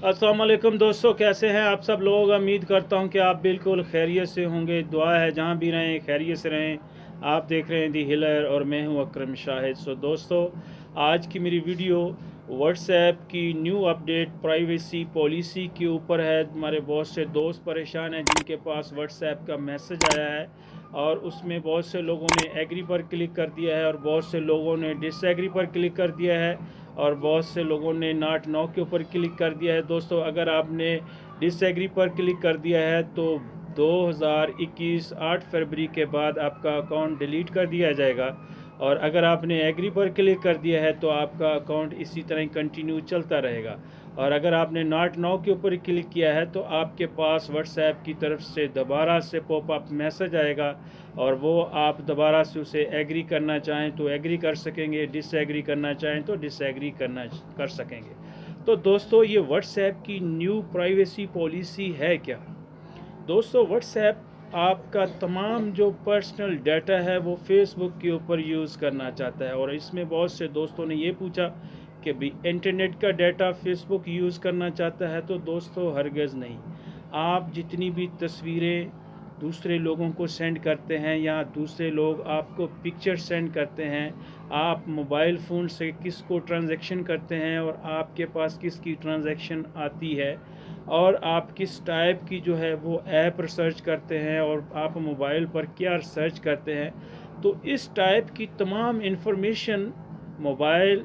अस्सलाम वालेकुम दोस्तों, कैसे हैं आप सब लोग। उम्मीद करता हूं कि आप बिल्कुल खैरियत से होंगे। दुआ है जहां भी रहें खैरियत से रहें। आप देख रहे हैं दी हिलर और मैं हूं अकरम शाहिद। दोस्तों, आज की मेरी वीडियो व्हाट्सएप की न्यू अपडेट प्राइवेसी पॉलिसी के ऊपर है। हमारे बहुत से दोस्त परेशान हैं जिनके पास व्हाट्सएप का मैसेज आया है और उसमें बहुत से लोगों ने एग्री पर क्लिक कर दिया है और बहुत से लोगों ने डिसएग्री पर क्लिक कर दिया है और बहुत से लोगों ने नॉट नो के ऊपर क्लिक कर दिया है। दोस्तों, अगर आपने डिसएग्री पर क्लिक कर दिया है तो 2021 8 फरवरी के बाद आपका अकाउंट डिलीट कर दिया जाएगा और अगर आपने एग्री पर क्लिक कर दिया है तो आपका अकाउंट इसी तरह कंटिन्यू चलता रहेगा। और अगर आपने नॉट नो के ऊपर क्लिक किया है तो आपके पास व्हाट्सएप की तरफ से दोबारा से पॉपअप मैसेज आएगा और वो आप दोबारा से उसे एग्री करना चाहें तो एग्री कर सकेंगे, डिसएग्री करना चाहें तो डिसएग्री कर सकेंगे। तो दोस्तों, ये व्हाट्सएप की न्यू प्राइवेसी पॉलिसी है क्या। दोस्तों, व्हाट्सएप आपका तमाम जो पर्सनल डाटा है वो फेसबुक के ऊपर यूज़ करना चाहता है और इसमें बहुत से दोस्तों ने ये पूछा कि भी इंटरनेट का डाटा फेसबुक यूज़ करना चाहता है। तो दोस्तों, हरगिज़ नहीं। आप जितनी भी तस्वीरें दूसरे लोगों को सेंड करते हैं या दूसरे लोग आपको पिक्चर सेंड करते हैं, आप मोबाइल फ़ोन से किसको ट्रांजैक्शन करते हैं और आपके पास किसकी ट्रांजैक्शन आती है और आप किस टाइप की जो है वो ऐप रिसर्च करते हैं और आप मोबाइल पर क्या सर्च करते हैं, तो इस टाइप की तमाम इन्फॉर्मेशन मोबाइल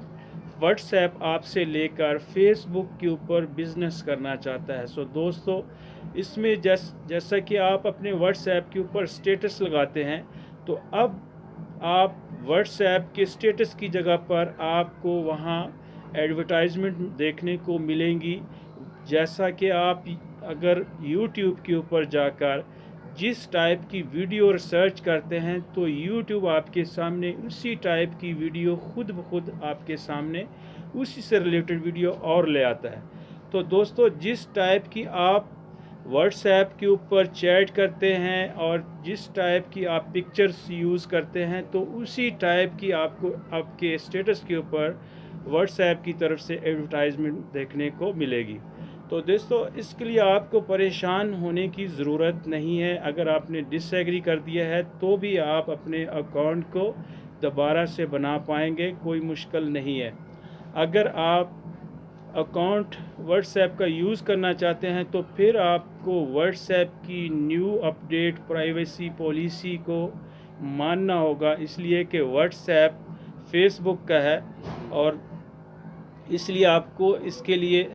व्हाट्सएप आपसे लेकर फेसबुक के ऊपर बिज़नेस करना चाहता है। दोस्तों, इसमें जैसा कि आप अपने व्हाट्सएप के ऊपर स्टेटस लगाते हैं तो अब आप व्हाट्सएप के स्टेटस की जगह पर आपको वहाँ एडवर्टाइजमेंट देखने को मिलेंगी। जैसा कि आप अगर यूट्यूब के ऊपर जाकर जिस टाइप की वीडियो रिसर्च करते हैं तो यूट्यूब आपके सामने उसी टाइप की वीडियो खुद ब खुद आपके सामने उसी से रिलेटेड वीडियो और ले आता है। तो दोस्तों, जिस टाइप की आप व्हाट्सएप के ऊपर चैट करते हैं और जिस टाइप की आप पिक्चर्स यूज़ करते हैं तो उसी टाइप की आपको आपके स्टेटस के ऊपर व्हाट्सएप की तरफ से एडवर्टाइजमेंट देखने को मिलेगी। तो दोस्तों, इसके लिए आपको परेशान होने की ज़रूरत नहीं है। अगर आपने डिसएग्री कर दिया है तो भी आप अपने अकाउंट को दोबारा से बना पाएंगे, कोई मुश्किल नहीं है। अगर आप अकाउंट व्हाट्सएप का यूज़ करना चाहते हैं तो फिर आपको व्हाट्सएप की न्यू अपडेट प्राइवेसी पॉलिसी को मानना होगा, इसलिए कि व्हाट्सएप फेसबुक का है और इसलिए आपको इसके लिए